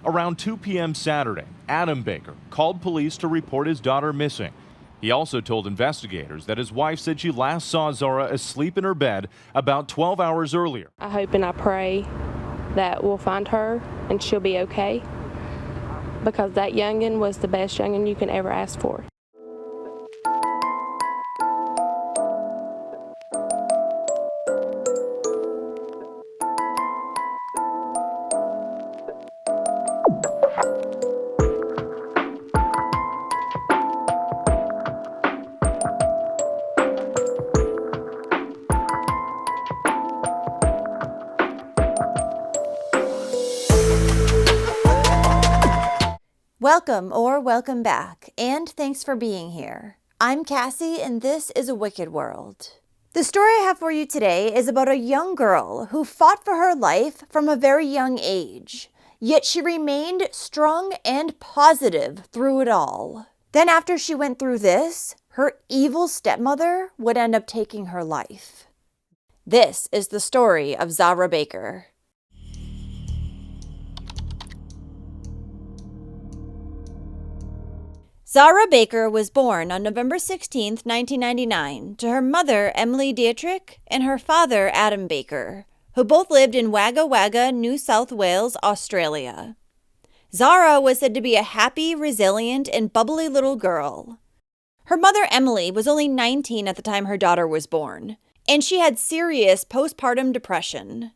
Around 2 p.m. Saturday, Adam Baker called police to report his daughter missing. He also told investigators that his wife said she last saw Zara asleep in her bed about 12 hours earlier. I hope and I pray that we'll find her and she'll be okay, because that youngin' was the best youngin' you can ever ask for. Welcome or welcome back, and thanks for being here. I'm Cassie, and this is A Wicked World. The story I have for you today is about a young girl who fought for her life from a very young age, yet she remained strong and positive through it all. Then after she went through this, her evil stepmother would end up taking her life. This is the story of Zahra Baker. Zahra Baker was born on November 16, 1999, to her mother, Emily Dietrich, and her father, Adam Baker, who both lived in Wagga Wagga, New South Wales, Australia. Zara was said to be a happy, resilient, and bubbly little girl. Her mother, Emily, was only 19 at the time her daughter was born, and she had serious postpartum depression.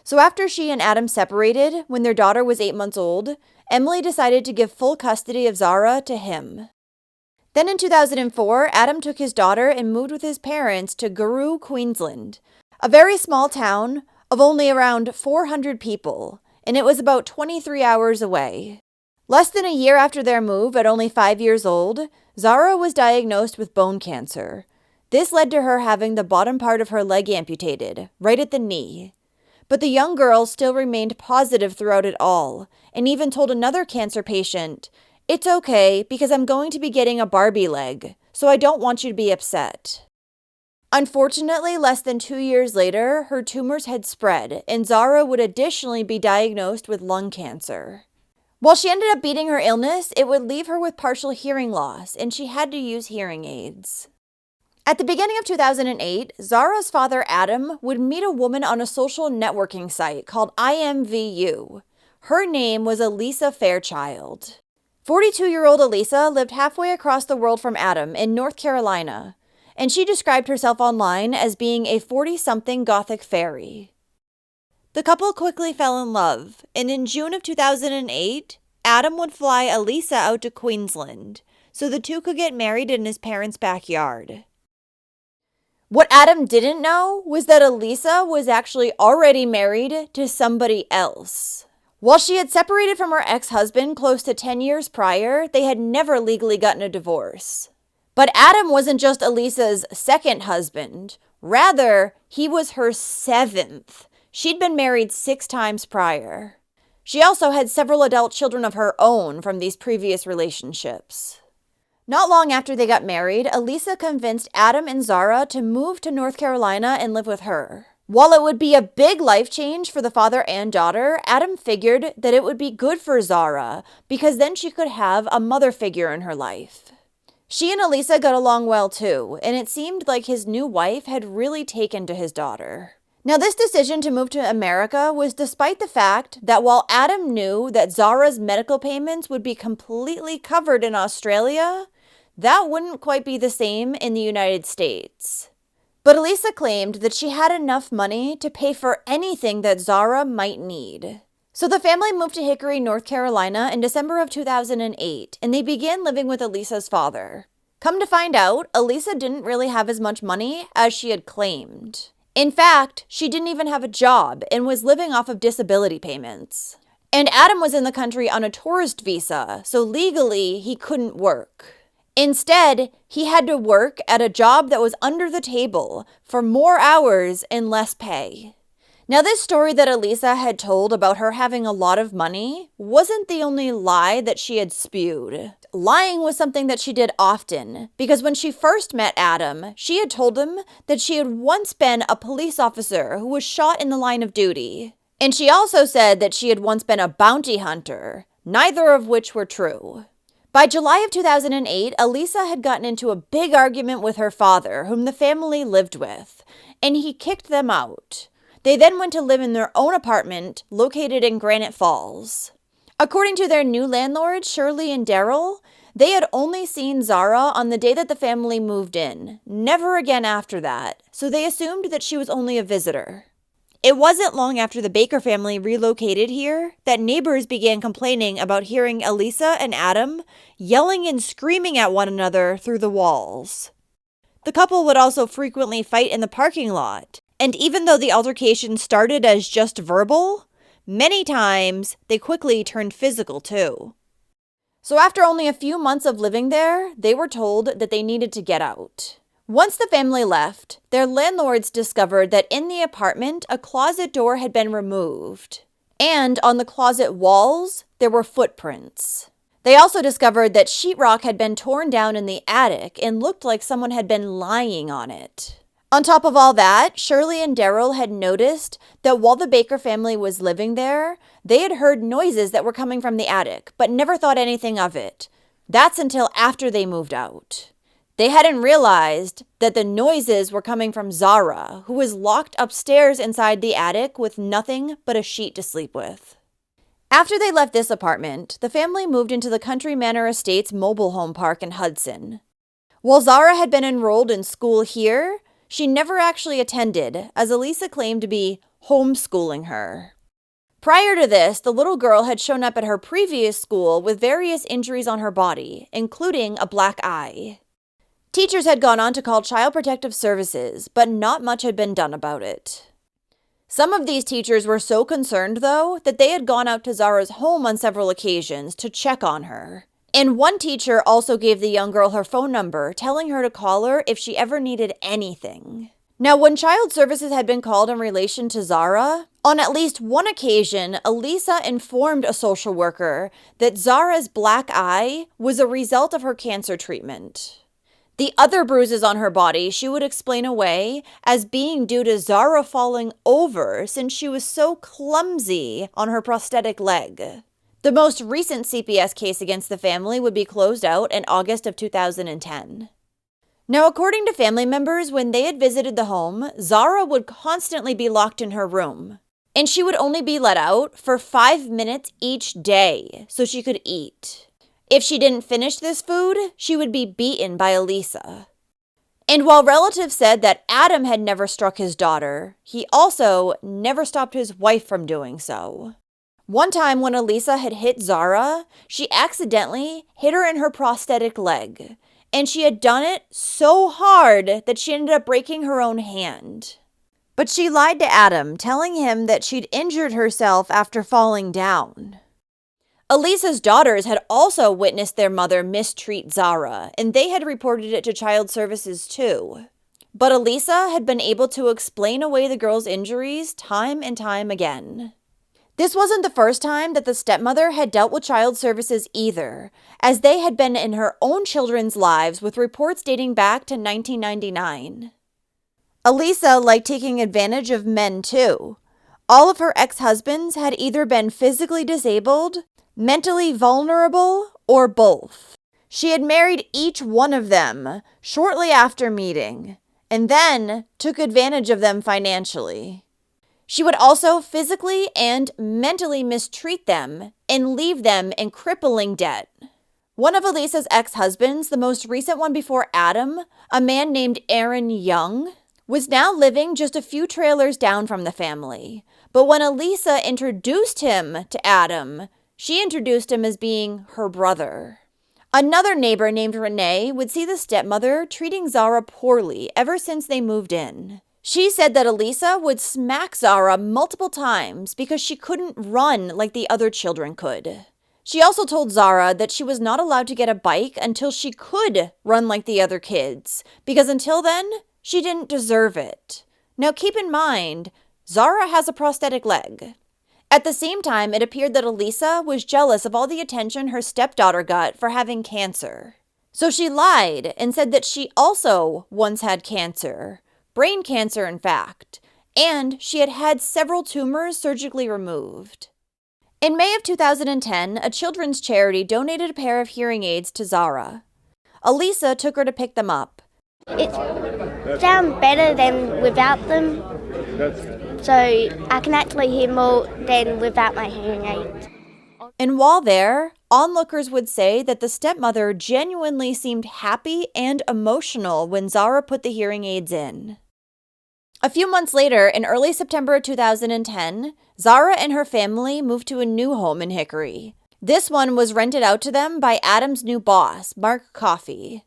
So after she and Adam separated, when their daughter was 8 months old, Emily decided to give full custody of Zara to him. Then in 2004, Adam took his daughter and moved with his parents to Guru, Queensland, a very small town of only around 400 people, and it was about 23 hours away. Less than a year after their move, at only 5 years old, Zara was diagnosed with bone cancer. This led to her having the bottom part of her leg amputated, right at the knee. But the young girl still remained positive throughout it all, and even told another cancer patient, "It's okay, because I'm going to be getting a Barbie leg, so I don't want you to be upset." Unfortunately, less than 2 years later, her tumors had spread, and Zara would additionally be diagnosed with lung cancer. While she ended up beating her illness, it would leave her with partial hearing loss, and she had to use hearing aids. At the beginning of 2008, Zara's father, Adam, would meet a woman on a social networking site called IMVU. Her name was Alisa Fairchild. 42-year-old Alisa lived halfway across the world from Adam in North Carolina, and she described herself online as being a 40-something gothic fairy. The couple quickly fell in love, and in June of 2008, Adam would fly Alisa out to Queensland, so the two could get married in his parents' backyard. What Adam didn't know was that Alisa was actually already married to somebody else. While she had separated from her ex-husband close to 10 years prior, they had never legally gotten a divorce. But Adam wasn't just Alisa's second husband. Rather, he was her 7th. She'd been married 6 times prior. She also had several adult children of her own from these previous relationships. Not long after they got married, Alisa convinced Adam and Zara to move to North Carolina and live with her. While it would be a big life change for the father and daughter, Adam figured that it would be good for Zara because then she could have a mother figure in her life. She and Alisa got along well too, and it seemed like his new wife had really taken to his daughter. Now, this decision to move to America was despite the fact that while Adam knew that Zara's medical payments would be completely covered in Australia, that wouldn't quite be the same in the United States. But Alisa claimed that she had enough money to pay for anything that Zara might need. So the family moved to Hickory, North Carolina in December of 2008, and they began living with Alisa's father. Come to find out, Alisa didn't really have as much money as she had claimed. In fact, she didn't even have a job and was living off of disability payments. And Adam was in the country on a tourist visa, so legally he couldn't work. Instead, he had to work at a job that was under the table for more hours and less pay. Now, this story that Alisa had told about her having a lot of money wasn't the only lie that she had spewed. Lying was something that she did often, because when she first met Adam, she had told him that she had once been a police officer who was shot in the line of duty. And she also said that she had once been a bounty hunter, neither of which were true. By July of 2008, Alisa had gotten into a big argument with her father, whom the family lived with, and he kicked them out. They then went to live in their own apartment located in Granite Falls. According to their new landlords, Shirley and Daryl, they had only seen Zara on the day that the family moved in, never again after that, so they assumed that she was only a visitor. It wasn't long after the Baker family relocated here that neighbors began complaining about hearing Alisa and Adam yelling and screaming at one another through the walls. The couple would also frequently fight in the parking lot, and even though the altercation started as just verbal, many times they quickly turned physical too. So after only a few months of living there, they were told that they needed to get out. Once the family left, their landlords discovered that in the apartment, a closet door had been removed. And on the closet walls, there were footprints. They also discovered that sheetrock had been torn down in the attic and looked like someone had been lying on it. On top of all that, Shirley and Daryl had noticed that while the Baker family was living there, they had heard noises that were coming from the attic, but never thought anything of it. That's until after they moved out. They hadn't realized that the noises were coming from Zara, who was locked upstairs inside the attic with nothing but a sheet to sleep with. After they left this apartment, the family moved into the Country Manor Estates mobile home park in Hudson. While Zara had been enrolled in school here, she never actually attended, as Alisa claimed to be homeschooling her. Prior to this, the little girl had shown up at her previous school with various injuries on her body, including a black eye. Teachers had gone on to call Child Protective Services, but not much had been done about it. Some of these teachers were so concerned, though, that they had gone out to Zara's home on several occasions to check on her. And one teacher also gave the young girl her phone number, telling her to call her if she ever needed anything. Now, when Child Services had been called in relation to Zara, on at least one occasion, Alisa informed a social worker that Zara's black eye was a result of her cancer treatment. The other bruises on her body she would explain away as being due to Zara falling over since she was so clumsy on her prosthetic leg. The most recent CPS case against the family would be closed out in August of 2010. Now, according to family members, when they had visited the home, Zara would constantly be locked in her room, and she would only be let out for 5 minutes each day so she could eat. If she didn't finish this food, she would be beaten by Alisa. And while relatives said that Adam had never struck his daughter, he also never stopped his wife from doing so. One time when Alisa had hit Zara, she accidentally hit her in her prosthetic leg, and she had done it so hard that she ended up breaking her own hand. But she lied to Adam, telling him that she'd injured herself after falling down. Alisa's daughters had also witnessed their mother mistreat Zara, and they had reported it to Child Services too. But Alisa had been able to explain away the girl's injuries time and time again. This wasn't the first time that the stepmother had dealt with Child Services either, as they had been in her own children's lives with reports dating back to 1999. Alisa liked taking advantage of men too. All of her ex-husbands had either been physically disabled, mentally vulnerable, or both. She had married each one of them shortly after meeting, and then took advantage of them financially. She would also physically and mentally mistreat them and leave them in crippling debt. One of Alisa's ex-husbands, the most recent one before Adam, a man named Aaron Young, was now living just a few trailers down from the family. But when Alisa introduced him to Adam, she introduced him as being her brother. Another neighbor named Renee would see the stepmother treating Zara poorly ever since they moved in. She said that Alisa would smack Zara multiple times because she couldn't run like the other children could. She also told Zara that she was not allowed to get a bike until she could run like the other kids, because until then, she didn't deserve it. Now keep in mind, Zara has a prosthetic leg. At the same time, it appeared that Alisa was jealous of all the attention her stepdaughter got for having cancer. So she lied and said that she also once had cancer, brain cancer in fact, and she had had several tumors surgically removed. In May of 2010, a children's charity donated a pair of hearing aids to Zara. Alisa took her to pick them up. It sounds better than without them, so I can actually hear more than without my hearing aids. And while there, onlookers would say that the stepmother genuinely seemed happy and emotional when Zara put the hearing aids in. A few months later, in early September of 2010, Zara and her family moved to a new home in Hickory. This one was rented out to them by Adam's new boss, Mark Coffey.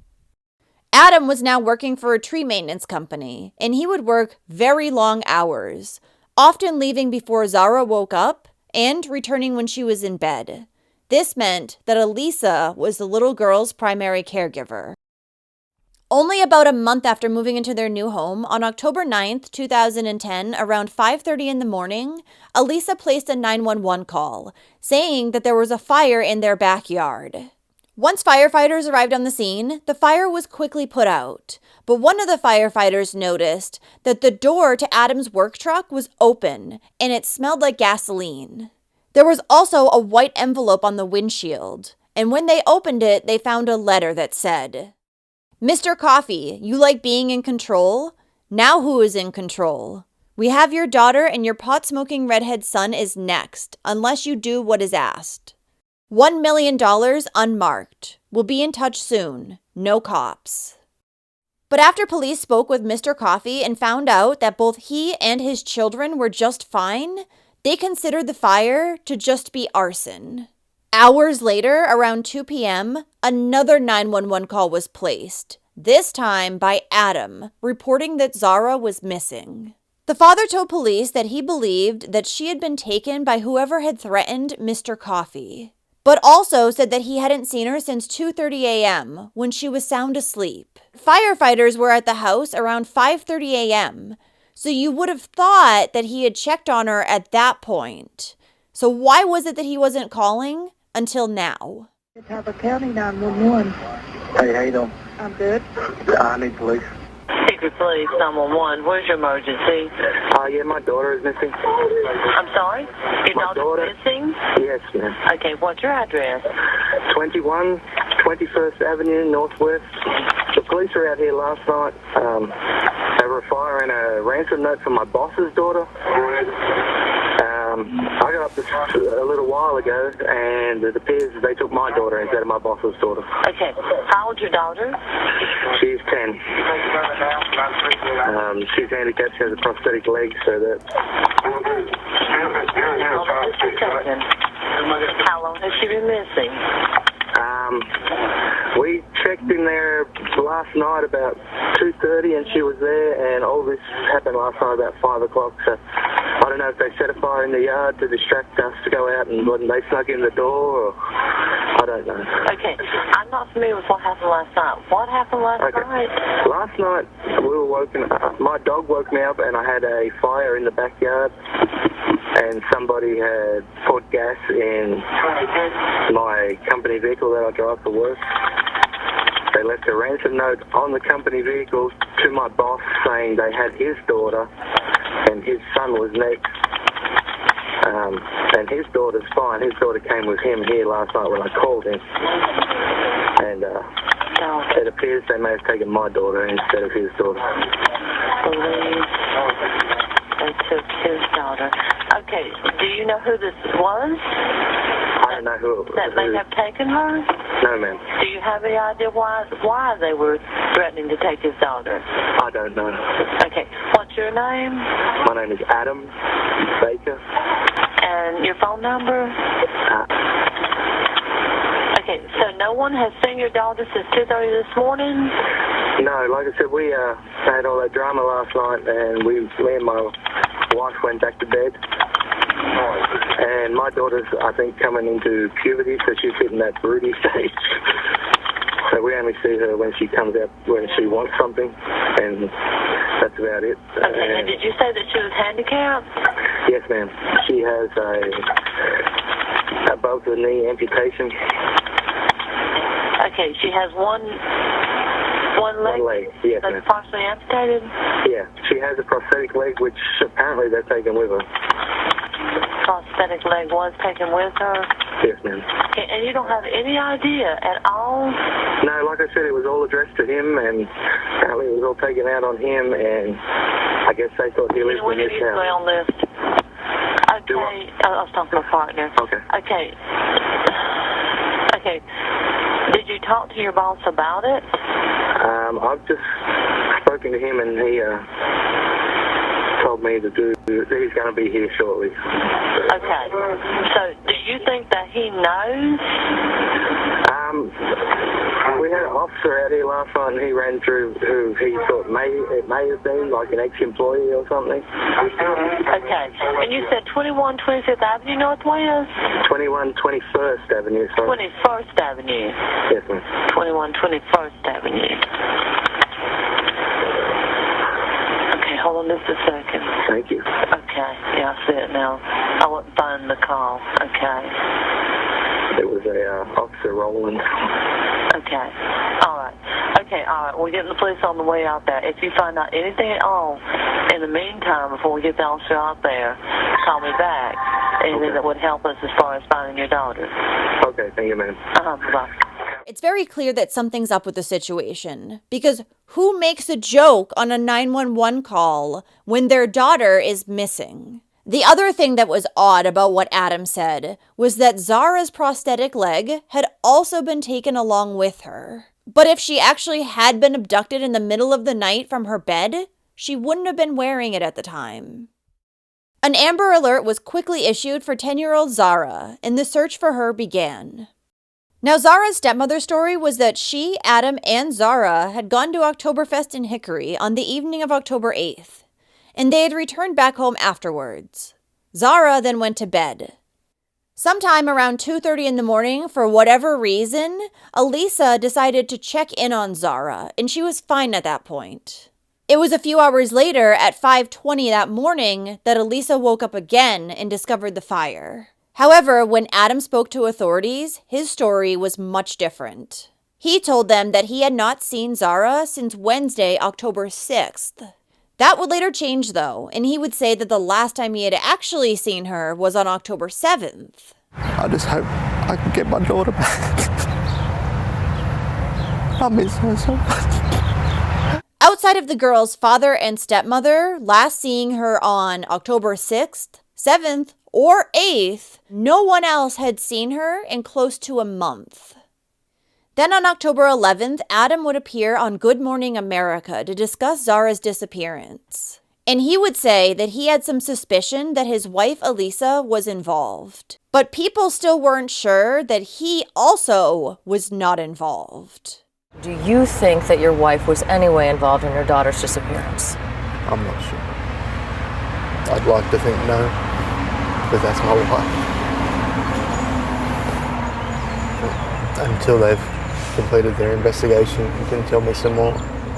Adam was now working for a tree maintenance company, and he would work very long hours, often leaving before Zara woke up and returning when she was in bed. This meant that Alisa was the little girl's primary caregiver. Only about a month after moving into their new home, on October 9th, 2010, around 5:30 in the morning, Alisa placed a 911 call, saying that there was a fire in their backyard. Once firefighters arrived on the scene, the fire was quickly put out, but one of the firefighters noticed that the door to Adam's work truck was open, and it smelled like gasoline. There was also a white envelope on the windshield, and when they opened it, they found a letter that said, "Mr. Coffey, you like being in control? Now who is in control? We have your daughter and your pot-smoking redhead son is next, unless you do what is asked. $1 million unmarked. We'll be in touch soon. No cops." But after police spoke with Mr. Coffey and found out that both he and his children were just fine, they considered the fire to just be arson. Hours later, around 2 p.m., another 911 call was placed, this time by Adam, reporting that Zara was missing. The father told police that he believed that she had been taken by whoever had threatened Mr. Coffey, but also said that he hadn't seen her since 2:30 a.m. when she was sound asleep. Firefighters were at the house around 5:30 a.m., so you would have thought that he had checked on her at that point. So why was it that he wasn't calling until now? Tampa County 911. Hey, how you doing? I'm good. I need police. Hickory Police 911. Where's your emergency? Yeah, my daughter is missing. I'm sorry? Your My daughter. missing? Yes, ma'am. Okay, what's your address? 21 21st Avenue, Northwest. The police were out here last night. They were firing a ransom note for my boss's daughter. I got up this a little while ago, and it appears that they took my daughter instead of my boss's daughter. Okay, how old's your daughter? She's 10. She's handicapped. She has a prosthetic leg, so that... How long has she been missing? We checked in there last night about 2:30, and she was there, and all this happened last night about 5 o'clock, so I don't know if they set a fire in the yard to distract us to go out, and when they snuck in the door, or I don't know. Okay, I'm not familiar with what happened last night. What happened last night? Last night, we were woken up. My dog woke me up, and I had a fire in the backyard, and somebody had put gas in my company vehicle that I drive for work. They left a ransom note on the company vehicle to my boss saying they had his daughter and his son was next. And his daughter's fine. His daughter came with him here last night when I called him. And it appears they may have taken my daughter instead of his daughter. They took his daughter. Okay, do you know who this was? I don't know who. That may have taken her? No, ma'am. Do you have any idea why they were threatening to take his daughter? I don't know. Okay, what's your name? My name is Adam Baker. And your phone number? Okay, so no one has seen your daughter since 2:30 this morning? No, like I said, we had all that drama last night, and me and my wife went back to bed. And my daughter's, I think, coming into puberty, so she's hitting that broody stage. So we only see her when she comes out, when she wants something, and that's about it. Okay, and did you say that she was handicapped? Yes, ma'am. She has a above-the-knee amputation. Okay, she has one One leg? One leg, yes, That's ma'am. partially amputated? Yeah, she has a prosthetic leg, which apparently they're taking with her. Prosthetic leg was taken with her? Yes, ma'am. And you don't have any idea at all? No, like I said, it was all addressed to him, and apparently it was all taken out on him, and I guess they thought he lived in this house. On this. Okay, I was talking to my partner. Okay. Okay. Did you talk to your boss about it? I've just spoken to him, and he told me that he's going to be here shortly. Okay. So, do you think that he knows? We had an officer out here last night, and he ran through who he thought it may have been, like an ex-employee or something. Okay. And you said 21 25th Avenue Northwest? 21 21st Avenue, sorry. 21st Avenue. Yes, ma'am. 21 21st Avenue. Okay, hold on just a second. Thank you. Okay, yeah, I see it now. I wasn't finding the call. Okay. It was a officer Roland. Okay. All right. We're getting the police on the way out there. If you find out anything at all in the meantime, before we get the officer out there, call me back. Anything that would help us as far as finding your daughter. Okay, thank you, ma'am. Bye. It's very clear that something's up with the situation, because who makes a joke on a 911 call when their daughter is missing? The other thing that was odd about what Adam said was that Zara's prosthetic leg had also been taken along with her. But if she actually had been abducted in the middle of the night from her bed, she wouldn't have been wearing it at the time. An Amber Alert was quickly issued for 10-year-old Zara, and the search for her began. Now, Zara's stepmother's story was that she, Adam, and Zara had gone to Oktoberfest in Hickory on the evening of October 8th, and they had returned back home afterwards. Zara then went to bed. Sometime around 2:30 in the morning, for whatever reason, Alisa decided to check in on Zara, and she was fine at that point. It was a few hours later, at 5:20 that morning, that Alisa woke up again and discovered the fire. However, when Adam spoke to authorities, his story was much different. He told them that he had not seen Zara since Wednesday, October 6th. That would later change, though, and he would say that the last time he had actually seen her was on October 7th. I just hope I can get my daughter back. I miss her so much. Outside of the girl's father and stepmother, last seeing her on October 6th, 7th, or 8th, no one else had seen her in close to a month. Then on October 11th, Adam would appear on Good Morning America to discuss Zara's disappearance. And he would say that he had some suspicion that his wife Alisa was involved. But people still weren't sure that he also was not involved. Do you think that your wife was anyway involved in your daughter's disappearance? I'm not sure. I'd like to think no, because that's my wife. Until they've completed their investigation and can tell me some more,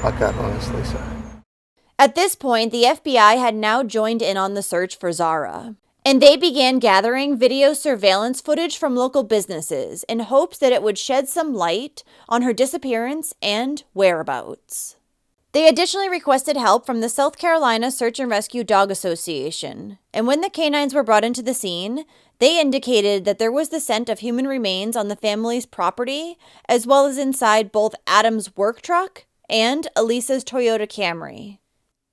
I can't honestly say. At this point, the FBI had now joined in on the search for Zara, and they began gathering video surveillance footage from local businesses in hopes that it would shed some light on her disappearance and whereabouts. They additionally requested help from the South Carolina Search and Rescue Dog Association, and when the canines were brought into the scene, they indicated that there was the scent of human remains on the family's property, as well as inside both Adam's work truck and Alisa's Toyota Camry.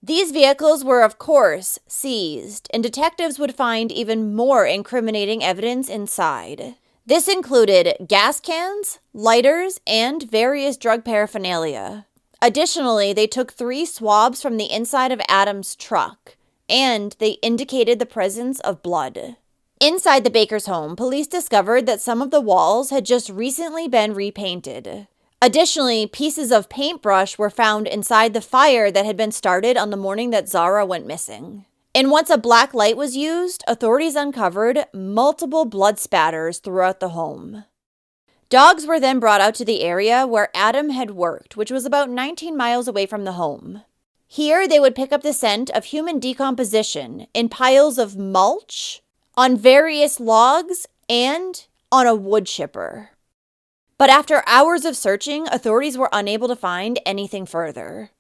These vehicles were, of course, seized, and detectives would find even more incriminating evidence inside. This included gas cans, lighters, and various drug paraphernalia. Additionally, they took 3 swabs from the inside of Adam's truck, and they indicated the presence of blood. Inside the Baker's home, police discovered that some of the walls had just recently been repainted. Additionally, pieces of paintbrush were found inside the fire that had been started on the morning that Zara went missing. And once a black light was used, authorities uncovered multiple blood spatters throughout the home. Dogs were then brought out to the area where Adam had worked, which was about 19 miles away from the home. Here, they would pick up the scent of human decomposition in piles of mulch, on various logs, and on a wood chipper. But after hours of searching, authorities were unable to find anything further.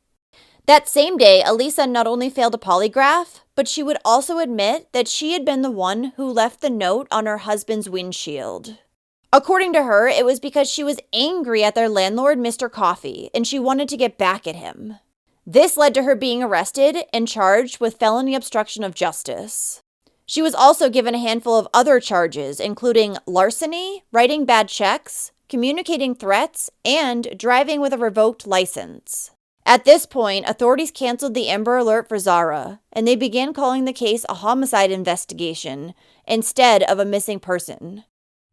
That same day, Alisa not only failed a polygraph, but she would also admit that she had been the one who left the note on her husband's windshield. According to her, it was because she was angry at their landlord, Mr. Coffey, and she wanted to get back at him. This led to her being arrested and charged with felony obstruction of justice. She was also given a handful of other charges, including larceny, writing bad checks, communicating threats, and driving with a revoked license. At this point, authorities canceled the Amber Alert for Zara, and they began calling the case a homicide investigation instead of a missing person.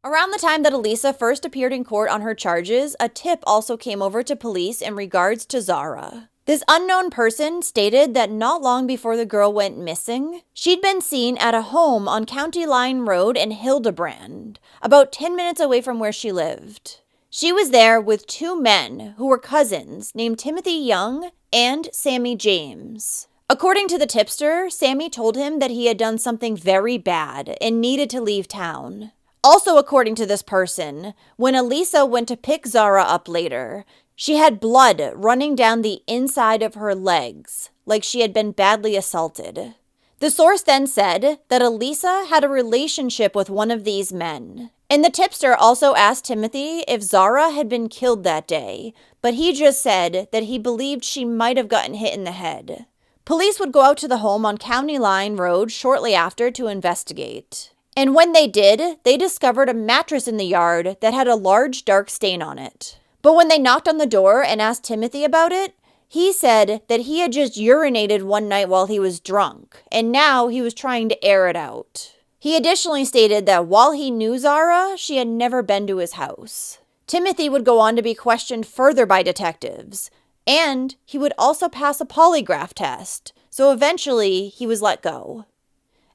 Around the time that Alisa first appeared in court on her charges, a tip also came over to police in regards to Zara. This unknown person stated that not long before the girl went missing, she'd been seen at a home on County Line Road in Hildebrand, about 10 minutes away from where she lived. She was there with two men who were cousins named Timothy Young and Sammy James. According to the tipster, Sammy told him that he had done something very bad and needed to leave town. Also, according to this person, when Alisa went to pick Zara up later, she had blood running down the inside of her legs, like she had been badly assaulted. The source then said that Alisa had a relationship with one of these men. And the tipster also asked Timothy if Zara had been killed that day, but he just said that he believed she might have gotten hit in the head. Police would go out to the home on County Line Road shortly after to investigate. And when they did, they discovered a mattress in the yard that had a large dark stain on it. But when they knocked on the door and asked Timothy about it, he said that he had just urinated one night while he was drunk, and now he was trying to air it out. He additionally stated that while he knew Zara, she had never been to his house. Timothy would go on to be questioned further by detectives, and he would also pass a polygraph test, so eventually he was let go.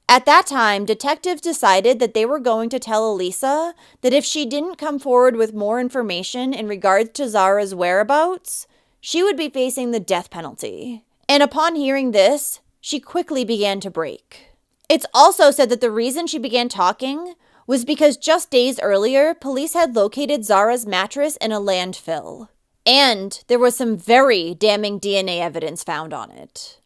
At that time, detectives decided that they were going to tell Alisa that if she didn't come forward with more information in regards to Zara's whereabouts, she would be facing the death penalty. And upon hearing this, she quickly began to break. It's also said that the reason she began talking was because just days earlier, police had located Zara's mattress in a landfill. And there was some very damning DNA evidence found on it.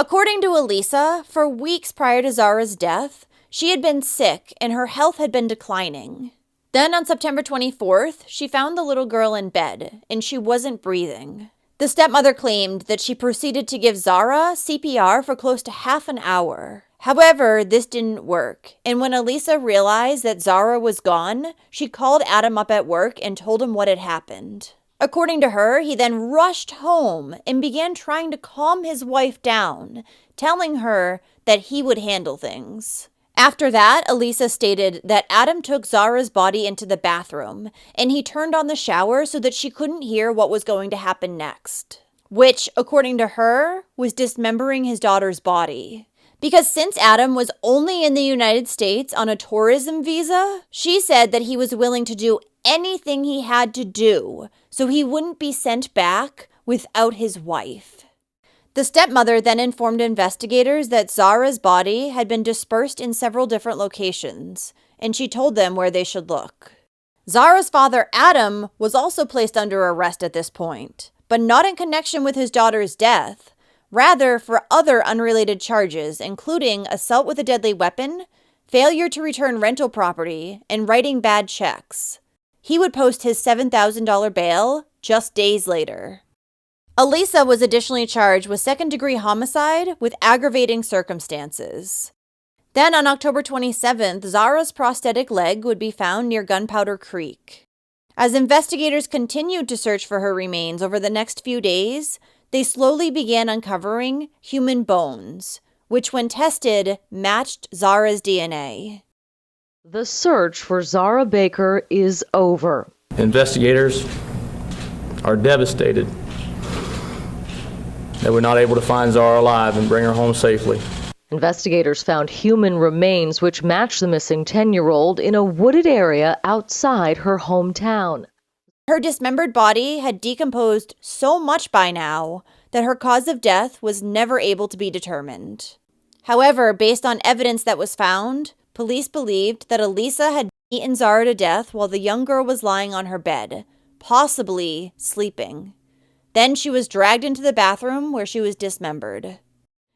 According to Alisa, for weeks prior to Zara's death, she had been sick and her health had been declining. Then on September 24th, she found the little girl in bed and she wasn't breathing. The stepmother claimed that she proceeded to give Zara CPR for close to half an hour. However, this didn't work, and when Alisa realized that Zara was gone, she called Adam up at work and told him what had happened. According to her, he then rushed home and began trying to calm his wife down, telling her that he would handle things. After that, Alisa stated that Adam took Zara's body into the bathroom, and he turned on the shower so that she couldn't hear what was going to happen next, which, according to her, was dismembering his daughter's body. Because since Adam was only in the United States on a tourism visa, she said that he was willing to do anything he had to do so he wouldn't be sent back without his wife. The stepmother then informed investigators that Zara's body had been dispersed in several different locations, and she told them where they should look. Zara's father, Adam, was also placed under arrest at this point, but not in connection with his daughter's death. Rather, for other unrelated charges, including assault with a deadly weapon, failure to return rental property, and writing bad checks. He would post his $7,000 bail just days later. Alisa was additionally charged with second-degree homicide with aggravating circumstances. Then on October 27th, Zara's prosthetic leg would be found near Gunpowder Creek. As investigators continued to search for her remains over the next few days, they slowly began uncovering human bones, which when tested, matched Zara's DNA. The search for Zahra Baker is over. Investigators are devastated that we're not able to find Zara alive and bring her home safely. Investigators found human remains which match the missing 10-year-old in a wooded area outside her hometown. Her dismembered body had decomposed so much by now that her cause of death was never able to be determined. However, based on evidence that was found, police believed that Alisa had beaten Zara to death while the young girl was lying on her bed, possibly sleeping. Then she was dragged into the bathroom where she was dismembered.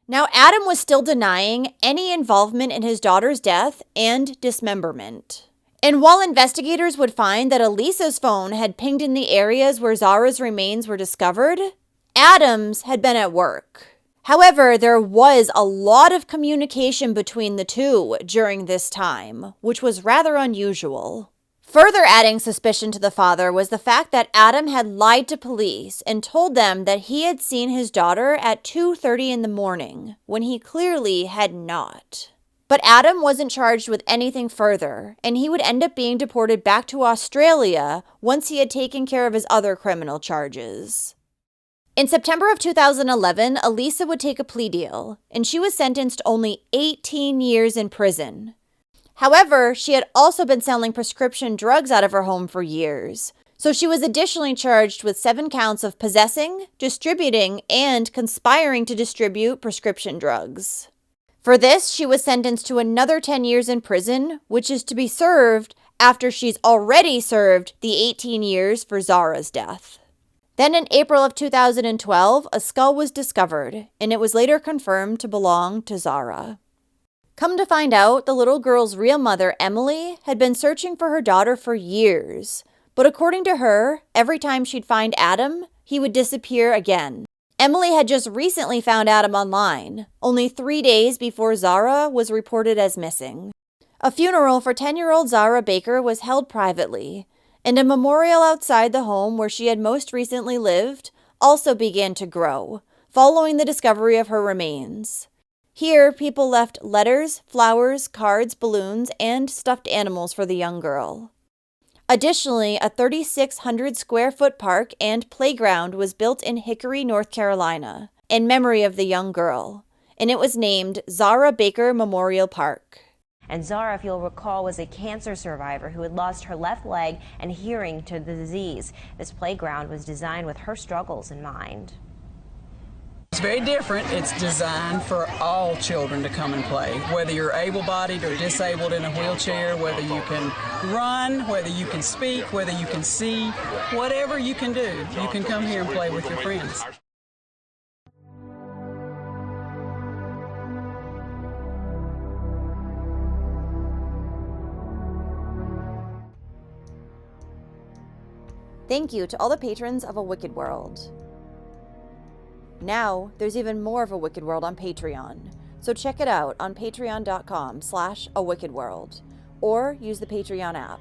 Now, Adam was still denying any involvement in his daughter's death and dismemberment. And while investigators would find that Alisa's phone had pinged in the areas where Zara's remains were discovered, Adam's had been at work. However, there was a lot of communication between the two during this time, which was rather unusual. Further adding suspicion to the father was the fact that Adam had lied to police and told them that he had seen his daughter at 2:30 in the morning, when he clearly had not. But Adam wasn't charged with anything further, and he would end up being deported back to Australia once he had taken care of his other criminal charges. In September of 2011, Alisa would take a plea deal, and she was sentenced to only 18 years in prison. However, she had also been selling prescription drugs out of her home for years, so she was additionally charged with 7 counts of possessing, distributing, and conspiring to distribute prescription drugs. For this, she was sentenced to another 10 years in prison, which is to be served after she's already served the 18 years for Zara's death. Then in April of 2012, a skull was discovered, and it was later confirmed to belong to Zara. Come to find out, the little girl's real mother, Emily, had been searching for her daughter for years, but according to her, every time she'd find Adam, he would disappear again. Emily had just recently found Adam online, only 3 days before Zara was reported as missing. A funeral for 10-year-old Zahra Baker was held privately, and a memorial outside the home where she had most recently lived also began to grow, following the discovery of her remains. Here, people left letters, flowers, cards, balloons, and stuffed animals for the young girl. Additionally, a 3,600-square-foot park and playground was built in Hickory, North Carolina, in memory of the young girl, and it was named Zahra Baker Memorial Park. And Zara, if you'll recall, was a cancer survivor who had lost her left leg and hearing to the disease. This playground was designed with her struggles in mind. It's very different. It's designed for all children to come and play, whether you're able-bodied or disabled in a wheelchair, whether you can run, whether you can speak, whether you can see, whatever you can do, you can come here and play with your friends. Thank you to all the patrons of A Wicked World. Now, there's even more of A Wicked World on Patreon, so check it out on patreon.com/awickedworld, or use the Patreon app.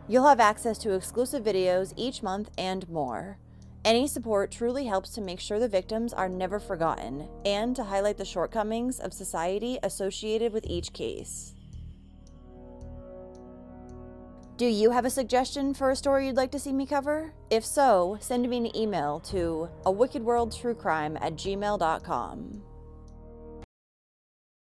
You'll have access to exclusive videos each month and more. Any support truly helps to make sure the victims are never forgotten, and to highlight the shortcomings of society associated with each case. Do you have a suggestion for a story you'd like to see me cover? If so, send me an email to awickedworldtruecrime@gmail.com.